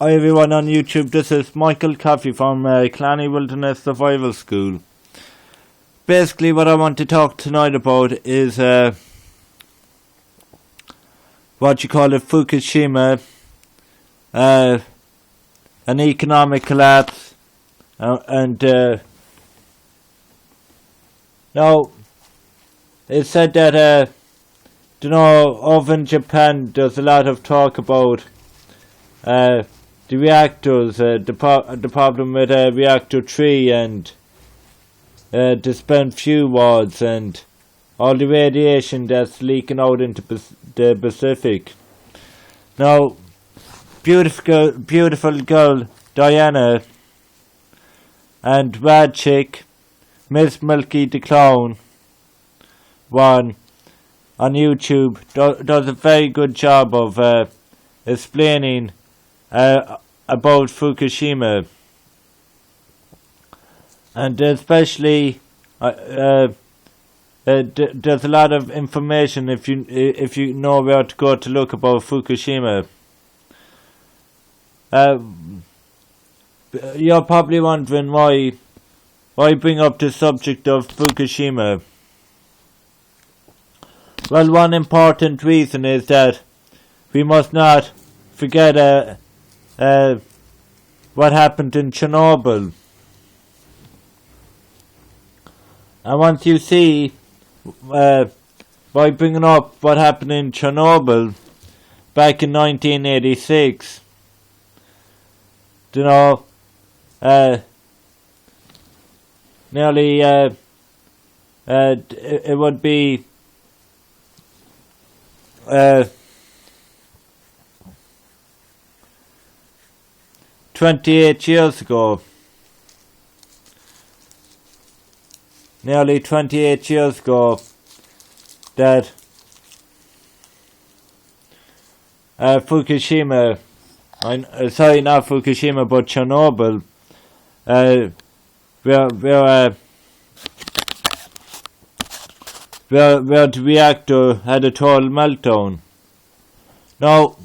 Hi everyone on YouTube, this is Michael Coffey from Killarney Wilderness Survival School. Basically what I want to talk tonight about is what you call it, Fukushima, an economic collapse, and now it's said that over in Japan there's a lot of talk about the reactors, the problem with reactor 3 and the spent fuel wads and all the radiation that's leaking out into the Pacific. Now, beautiful girl Diana and Rad Chick, Miss Milky the Clown, one on YouTube does a very good job of explaining about Fukushima, and especially there's a lot of information if you know where to go to look about Fukushima. You're probably wondering why bring up the subject of Fukushima. Well, one important reason is that we must not forget what happened in Chernobyl. And once you see, by bringing up what happened in Chernobyl back in 1986, nearly, it would be 28 years ago. Nearly 28 years ago that Fukushima, sorry, not Fukushima, but Chernobyl, where the reactor had a total meltdown. Now,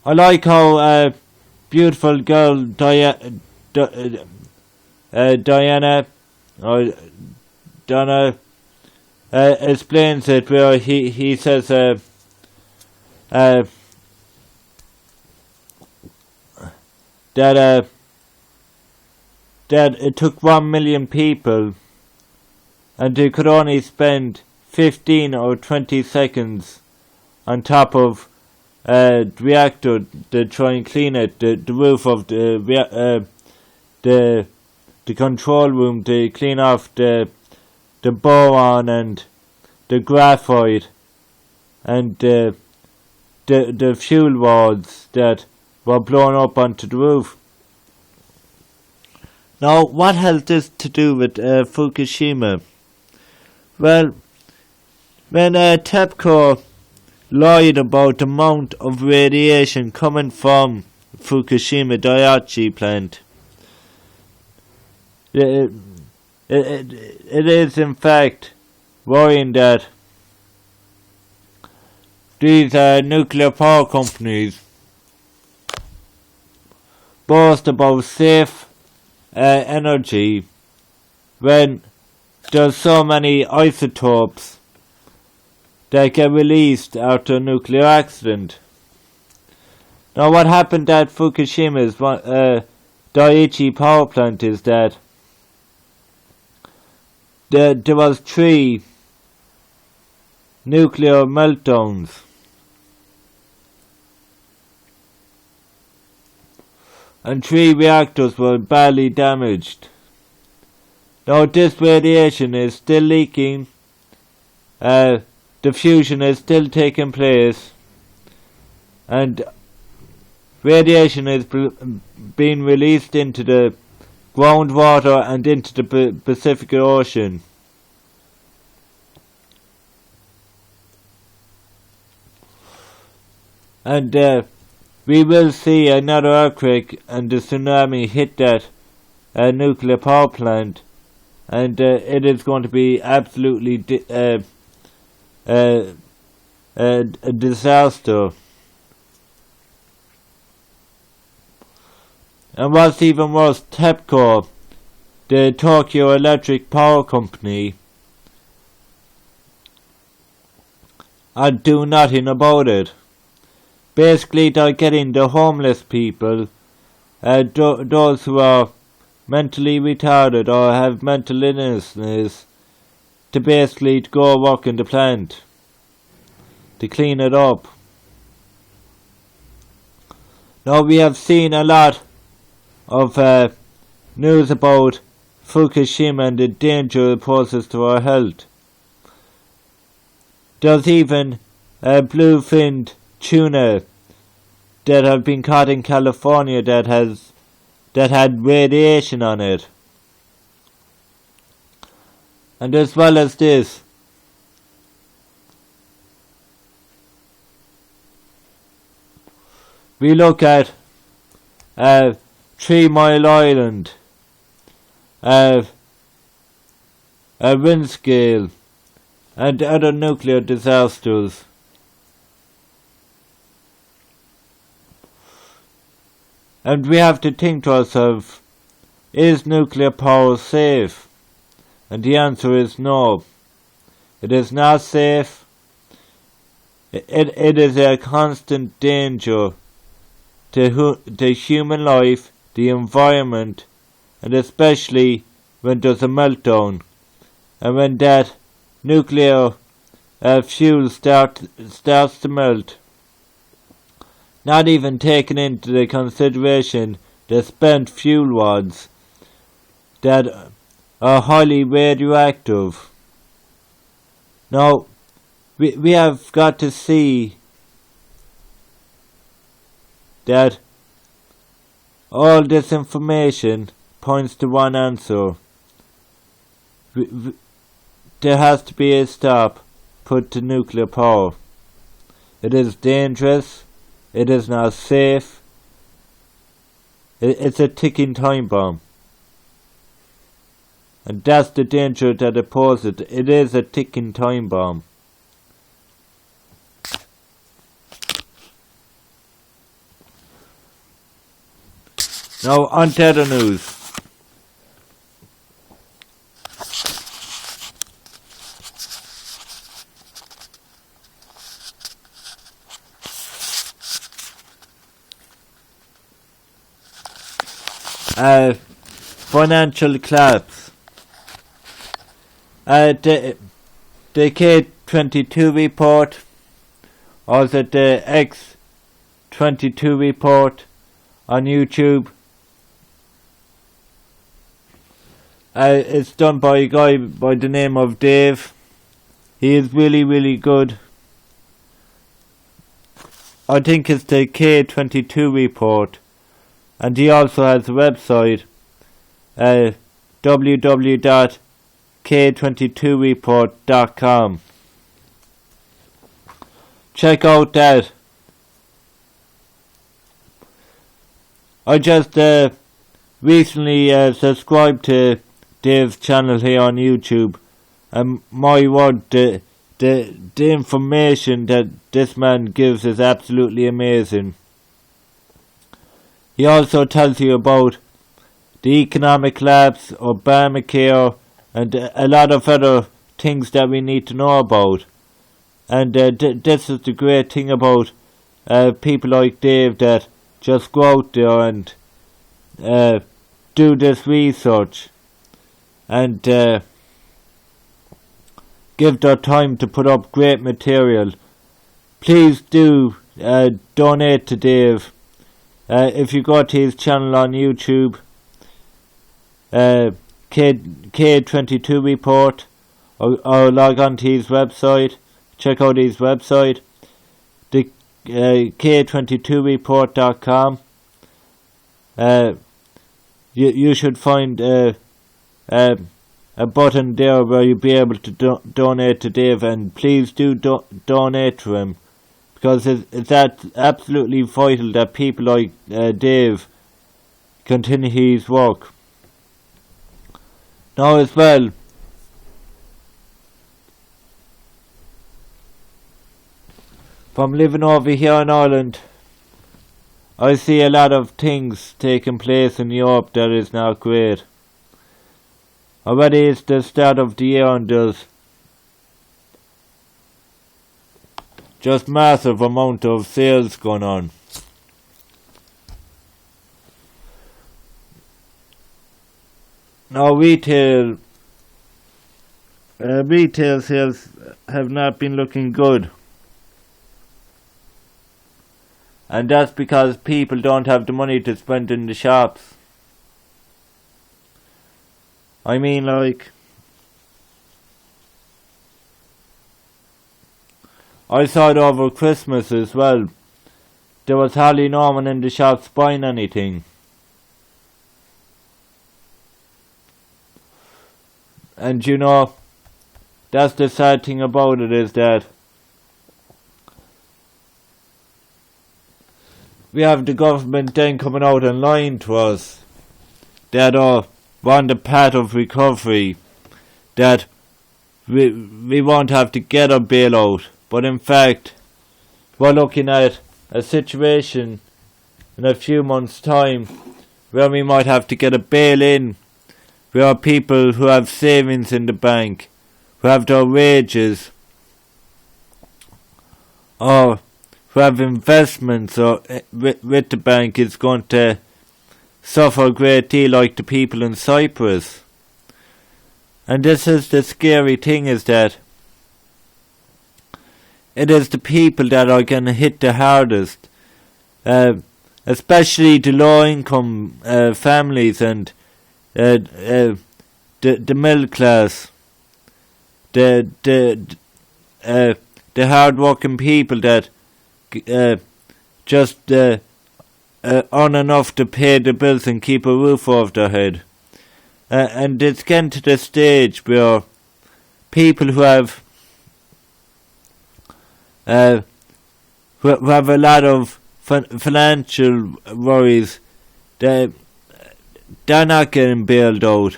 I like how beautiful girl Diana or Donna explains it, where he says that it took 1 million people and they could only spend 15 or 20 seconds on top of the reactor to try and clean it, the roof of the control room, to clean off the boron and the graphite and the fuel rods that were blown up onto the roof. Now, what has this to do with Fukushima? Well, when TEPCO lied about the amount of radiation coming from Fukushima Daiichi plant, it is in fact worrying that these nuclear power companies boast about safe energy when there's so many isotopes that get released after a nuclear accident. Now, what happened at Fukushima's Daiichi power plant is that there was 3 nuclear meltdowns. And 3 reactors were badly damaged. Now, this radiation is still leaking. The fusion is still taking place, and radiation is being released into the groundwater and into the Pacific Ocean. And we will see another earthquake and the tsunami hit that nuclear power plant, and it is going to be absolutely a disaster. And what's even worse, TEPCO, the Tokyo Electric Power Company, are doing nothing about it. Basically, they're getting the homeless people, those who are mentally retarded or have mental illness, to basically go work in the plant, to clean it up. Now, we have seen a lot of news about Fukushima and the danger it poses to our health. There's even bluefin tuna that have been caught in California that had radiation on it. And as well as this, we look at 3 Mile Island, a wind scale, and other nuclear disasters. And we have to think to ourselves, is nuclear power safe? And the answer is no. It is not safe. It is a constant danger to human life, the environment, and especially when there's a meltdown. And when that nuclear fuel starts to melt, not even taking into the consideration the spent fuel rods that are highly radioactive. Now, we have got to see that all this information points to one answer. There has to be a stop put to nuclear power. It is dangerous. It is not safe. It's a ticking time bomb. And that's the danger that it poses. It is a ticking time bomb. Now, on to other news. Financial collapse. The K22 report, also the X22 report on YouTube. It's done by a guy by the name of Dave. He is really, really good. I think it's the K22 report. And he also has a website, www.k22report.com. Check out that. I just recently subscribed to Dave's channel here on YouTube, and my word, the information that this man gives is absolutely amazing. He also tells you about the economic collapse, Obamacare, and a lot of other things that we need to know about. And this is the great thing about people like Dave, that just go out there and do this research and give their time to put up great material. Please do donate to Dave. If you go to his channel on YouTube, K22 Report, or log on to his website, check out his website, the K22report.com. You should find a button there where you'll be able to donate to Dave, and please do donate to him. Because it's absolutely vital that people like Dave continue his work. Now as well, From living over here in Ireland, I see a lot of things taking place in Europe that is not great. Already it's the start of the year and there's just massive amount of sales going on. Now retail sales have not been looking good. And that's because people don't have the money to spend in the shops. I mean, like, I saw it over Christmas as well. There was hardly no one in the shops buying anything. And you know, that's the sad thing about it, is that we have the government then coming out and lying to us that we're on the path of recovery, that we won't have to get a bailout. But in fact, we're looking at a situation in a few months' time where we might have to get a bail-in, where people who have savings in the bank, who have their wages, or who have investments or with the bank, is going to suffer a great deal, like the people in Cyprus. And this is the scary thing, is that it is the people that are going to hit the hardest, especially the low-income families and the middle class, the hard-working people that just earn enough to pay the bills and keep a roof over their head. And it's getting to the stage where people who have a lot of financial worries, they're not getting bailed out.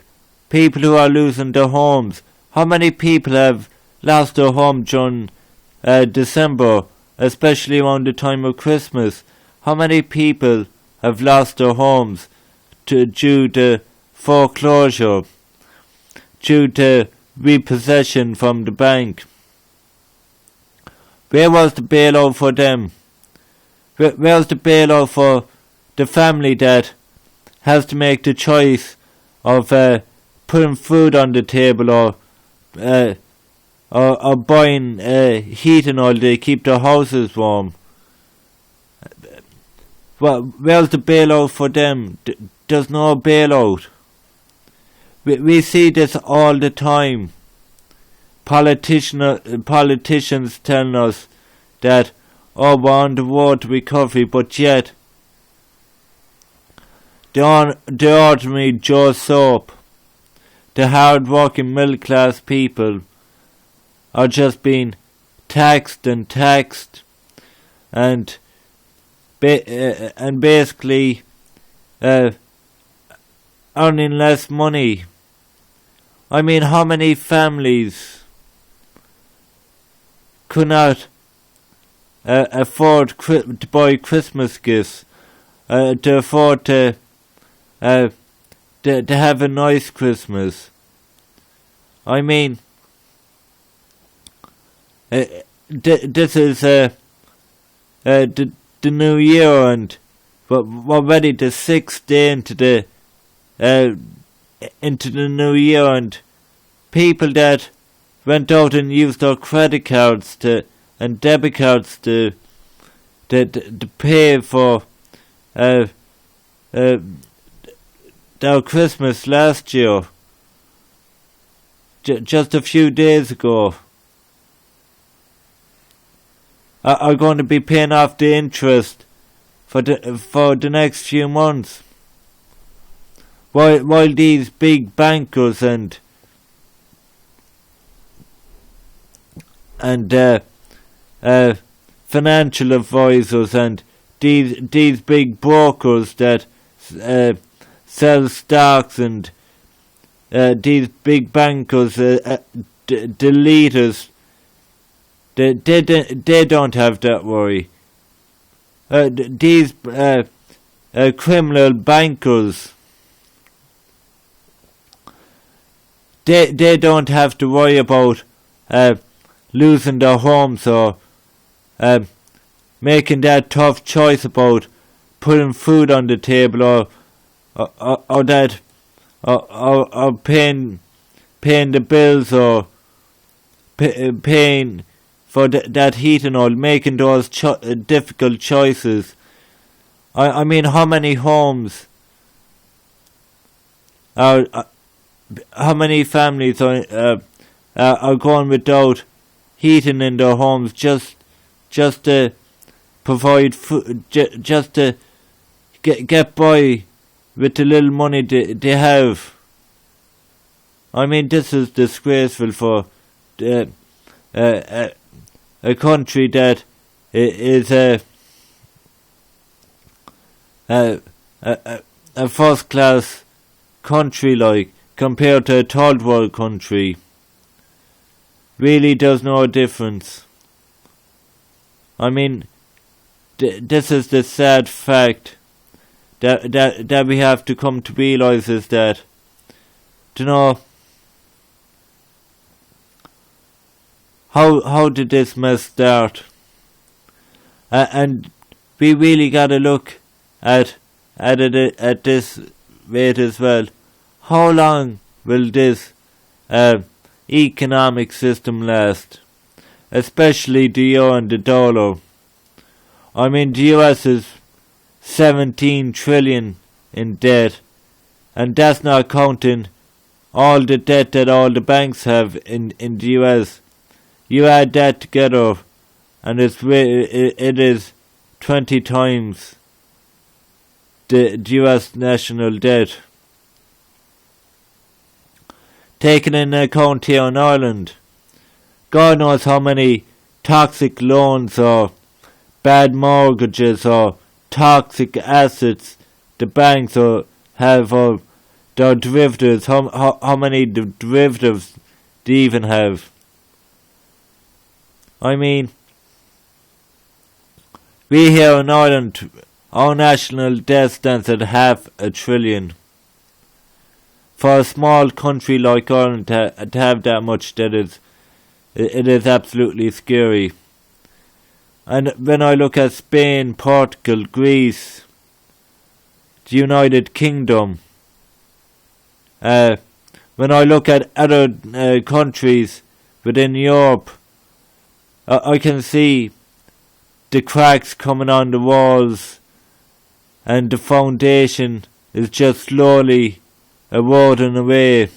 People who are losing their homes. How many people have lost their home during December, especially around the time of Christmas? How many people have lost their homes due to foreclosure, due to repossession from the bank? Where was the bailout for them? Where was the bailout for the family that has to make the choice of putting food on the table or buying heating oil to keep their houses warm? Well, where's the bailout for them? There's no bailout. We see this all the time. Politicians telling us that, we're on the road to recovery, but yet the ordinary Joe Soap, the hard-working middle-class people, are just being taxed and basically earning less money. I mean, how many families could not afford to buy Christmas gifts, to afford to have a nice Christmas? I mean, this is the new year, and we're already the 6th day into the new year, and people that went out and used their credit cards and debit cards to pay for their Christmas last year, just a few days ago, are going to be paying off the interest for the next few months, while these big bankers and financial advisors and these big brokers that sell stocks, and these big bankers, the leaders, They don't have that worry. These criminal bankers, they don't have to worry about losing their homes or making that tough choice about putting food on the table or paying the bills or paying for that heat and all, making those difficult choices. I mean, how many homes how many families are going without heating in their homes just to provide food, just to get by with the little money they have. I mean, this is disgraceful for a country that is a first class country, like, compared to a third world country. Really does no difference. I mean, this is the sad fact that we have to come to realise, is that, you know, how did this mess start? And we really gotta look at this rate as well. How long will this economic system last? Especially the euro and the dollar. I mean, the US is 17 trillion in debt, and that's not counting all the debt that all the banks have in the US. You add that together, and it is 20 times the US national debt. Taken into account here in Ireland, God knows how many toxic loans or bad mortgages or toxic assets the banks have, or their derivatives, how many derivatives they even have. I mean, we here in Ireland, our national debt stands at $500 billion. For a small country like Ireland to have that much debt, it is absolutely scary. And when I look at Spain, Portugal, Greece, the United Kingdom, when I look at other countries within Europe, I can see the cracks coming on the walls, and the foundation is just slowly eroding away.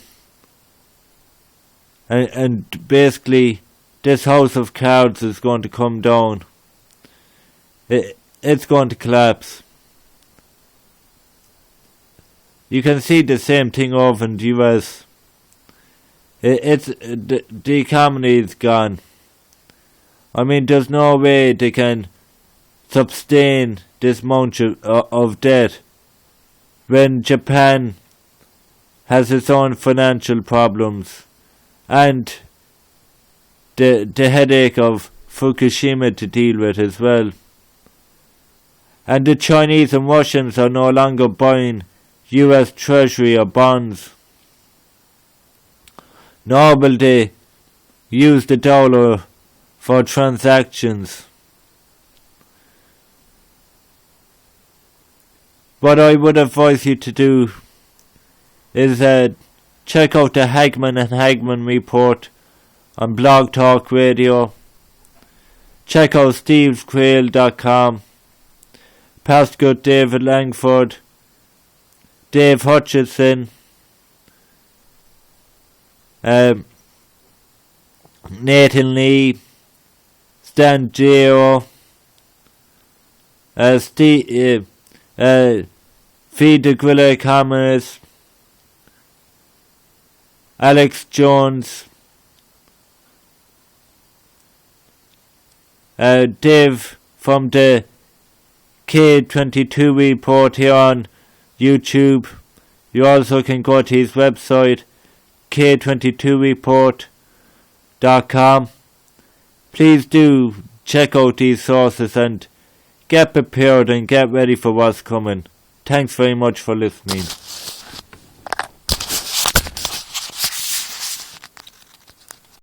And basically, this house of cards is going to come down. It's going to collapse. You can see the same thing over in the US. The economy is gone. I mean, there's no way they can sustain this amount of debt when Japan has its own financial problems and the headache of Fukushima to deal with as well. And the Chinese and Russians are no longer buying US Treasury or bonds, nor will they use the dollar for transactions. What I would advise you to do is check out the Hagman and Hagman report on Blog Talk Radio. Check out stevescrail.com. Pastor David Langford, Dave Hutchison, Nathan Lee, Stan Geo, Feed the Grilla Commerce, Alex Jones, Dave from the K22 report here on YouTube. You also can go to his website, K22report.com. please do check out these sources and get prepared and get ready for what's coming. Thanks very much for listening.